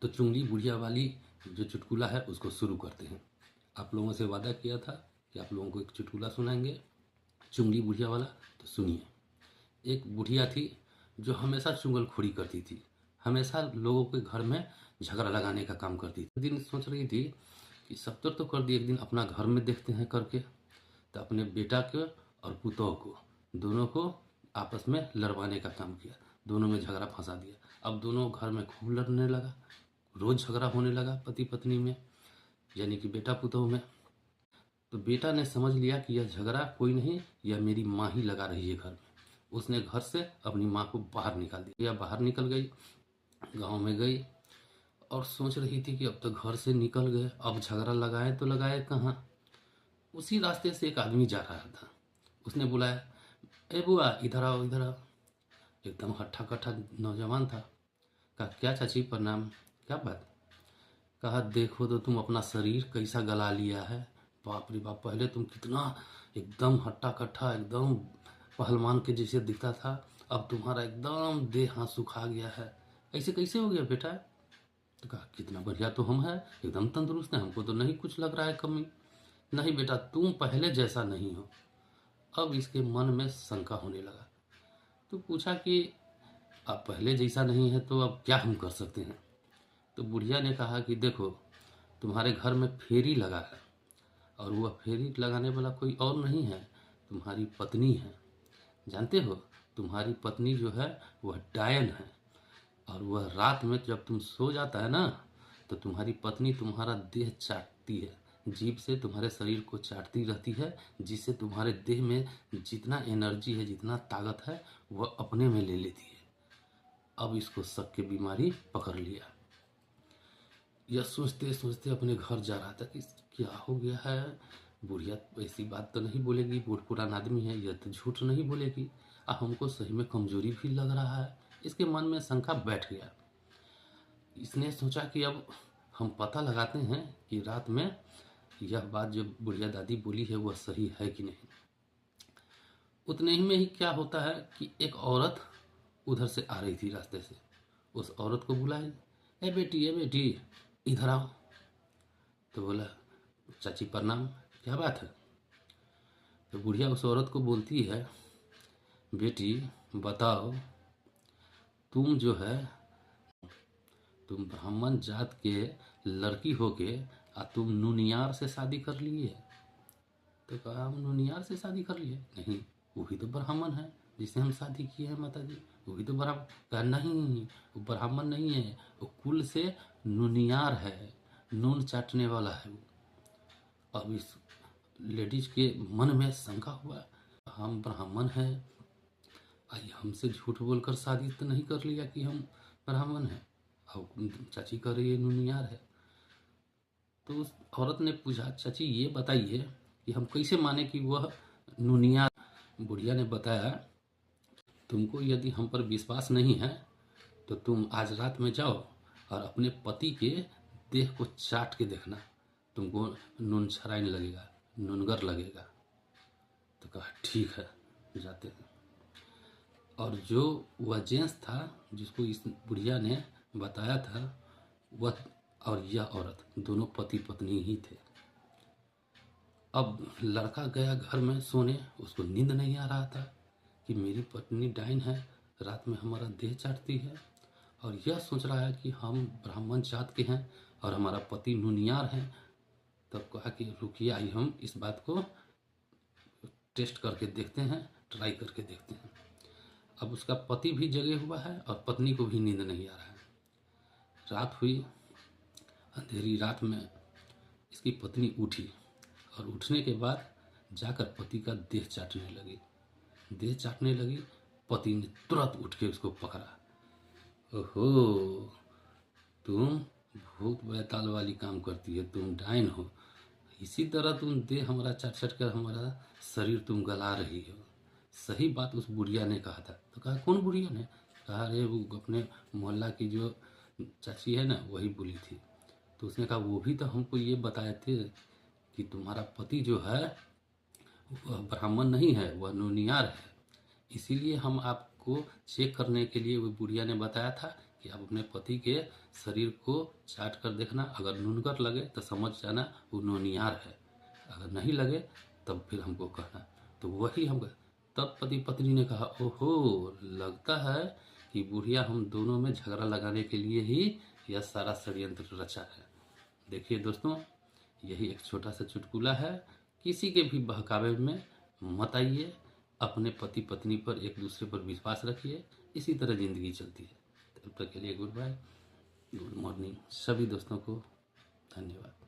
तो चुंगली बुढ़िया वाली जो चुटकुला है उसको शुरू करते हैं। आप लोगों से वादा किया था कि आप लोगों को एक चुटकुला सुनाएंगे, चुंगली बुढ़िया वाला। तो सुनिए। एक बुढ़िया थी जो हमेशा चुगलखोरी करती थी, हमेशा लोगों के घर में झगड़ा लगाने का काम करती थी। एक दिन सोच रही थी कि सब तो कर दिए, एक दिन अपना घर में देखते हैं करके। तो अपने बेटा के और पुतोह को, दोनों को आपस में लड़वाने का काम किया, दोनों में झगड़ा फंसा दिया। अब दोनों घर में खूब लड़ने लगा, रोज झगड़ा होने लगा पति पत्नी में, यानी कि बेटा पुतोह में। तो बेटा ने समझ लिया कि यह झगड़ा कोई नहीं, यह मेरी माँ ही लगा रही है घर में। उसने घर से अपनी माँ को बाहर निकाल दिया। यह बाहर निकल गई, गांव में गई और सोच रही थी कि अब तो घर से निकल गए, अब झगड़ा लगाए तो लगाए कहाँ। उसी रास्ते से एक आदमी जा रहा था, उसने बुलाया, ए बुआ इधर आओ इधर आओ। एकदम हट्ठा कट्ठा नौजवान था। कहा क्या चाची प्रणाम, क्या बात। कहा देखो तो तुम अपना शरीर कैसा गला लिया है, बाप रे बाप, पहले तुम कितना एकदम हट्टा कट्ठा एकदम पहलवान के जैसे दिखता था, अब तुम्हारा एकदम देह हाथ सुखा गया है, ऐसे कैसे हो गया बेटा। तो कहा कितना बढ़िया तो हम है, एकदम तंदुरुस्त है, हमको तो नहीं कुछ लग रहा है कमी। नहीं बेटा तुम पहले जैसा नहीं हो। अब इसके मन में शंका होने लगा। तो पूछा कि अब पहले जैसा नहीं है तो अब क्या हम कर सकते हैं। तो बुढ़िया ने कहा कि देखो तुम्हारे घर में फेरी लगा है, और वह फेरी लगाने वाला कोई और नहीं है, तुम्हारी पत्नी है। जानते हो तुम्हारी पत्नी जो है वह डायन है, और वह रात में जब तुम सो जाता है ना, तो तुम्हारी पत्नी तुम्हारा देह चाटती है, जीभ से तुम्हारे शरीर को चाटती रहती है, जिससे तुम्हारे देह में जितना एनर्जी है, जितना ताकत है, वह अपने में ले लेती है। अब इसको शक की बीमारी पकड़ लिया। यह सोचते सोचते अपने घर जा रहा था कि क्या हो गया है। बुढ़िया ऐसी बात तो नहीं बोलेगी, बूढ़ पुरान आदमी है, यह तो झूठ नहीं बोलेगी, हमको सही में कमजोरी भी लग रहा है। इसके मन में शंका बैठ गया। इसने सोचा कि अब हम पता लगाते हैं कि रात में यह बात जो बुढ़िया दादी बोली है वह सही है कि नहीं। उतने ही में ही क्या होता है कि एक औरत उधर से आ रही थी रास्ते से। उस औरत को बुलाई, ए बेटी इधर आओ। तो बोला चाची प्रणाम, क्या बात है। तो बुढ़िया उस औरत को बोलती है, बेटी बताओ, तुम जो है तुम ब्राह्मण जात के लड़की होके तुम नुनियार से शादी कर लिए। तो कहा हम नुनियार से शादी कर लिए, नहीं वही तो ब्राह्मण है जिससे हम शादी किए हैं माता जी, वही तो ब्राह्मण। कहा नहीं वो ब्राह्मण नहीं है, वो कुल से नुनियार है, नून चाटने वाला है वो। अब इस लेडीज के मन में शंका हुआ, हम ब्राह्मण हैं, आई हमसे झूठ बोलकर शादी तो नहीं कर लिया कि हम ब्राह्मण हैं, और चाची कह रही है नुनियार है। तो उस औरत ने पूछा, चाची ये बताइए कि हम कैसे माने कि वह नुनियार। बुढ़िया ने बताया, तुमको यदि हम पर विश्वास नहीं है तो तुम आज रात में जाओ और अपने पति के देह को चाट के देखना, तुमको नून छराइन लगेगा, नूनगर लगेगा। तो कहा ठीक है जाते हैं। और जो वह जेंट्स था जिसको इस बुढ़िया ने बताया था, वह और यह औरत दोनों पति पत्नी ही थे। अब लड़का गया घर में सोने, उसको नींद नहीं आ रहा था कि मेरी पत्नी डाइन है, रात में हमारा देह चाटती है, और यह सोच रहा है कि हम ब्राह्मण जात के हैं और हमारा पति नुनियार है। तब कहा कि रुकिए आई हम इस बात को टेस्ट करके देखते हैं, ट्राई करके देखते हैं। अब उसका पति भी जगे हुआ है और पत्नी को भी नींद नहीं आ रहा है। रात हुई, अंधेरी रात में इसकी पत्नी उठी, और उठने के बाद जाकर पति का देह चाटने लगी। देह चाटने लगी, पति ने तुरंत उठ के उसको पकड़ा। ओहो तुम भूत बैताल वाली काम करती है, तुम डायन हो, इसी तरह तुम देह हमारा चाट चाट कर हमारा शरीर तुम गला रही हो। सही बात उस बुढ़िया ने कहा था। तो कहा कौन बुढ़िया ने। कहा अरे वो अपने मोहल्ला की जो चाची है ना वही बोली थी। तो उसने कहा वो भी तो हमको ये बताए थे कि तुम्हारा पति जो है वह ब्राह्मण नहीं है, वह नुनियार है, इसीलिए हम आपको चेक करने के लिए वो बुढ़िया ने बताया था कि आप अपने पति के शरीर को चाट कर देखना, अगर नुनगर लगे तो समझ जाना वो नौनियार है, अगर नहीं लगे तब फिर हमको कहना। तो वही हम तब पति पत्नी ने कहा, ओहो, लगता है कि बुढ़िया हम दोनों में झगड़ा लगाने के लिए ही यह सारा षड्यंत्र रचा है। देखिए दोस्तों, यही एक छोटा सा चुटकुला है, किसी के भी बहकावे में मत आइए, अपने पति पत्नी पर एक दूसरे पर विश्वास रखिए, इसी तरह ज़िंदगी चलती है। तब तक के लिए गुड बाय, गुड मॉर्निंग सभी दोस्तों को, धन्यवाद।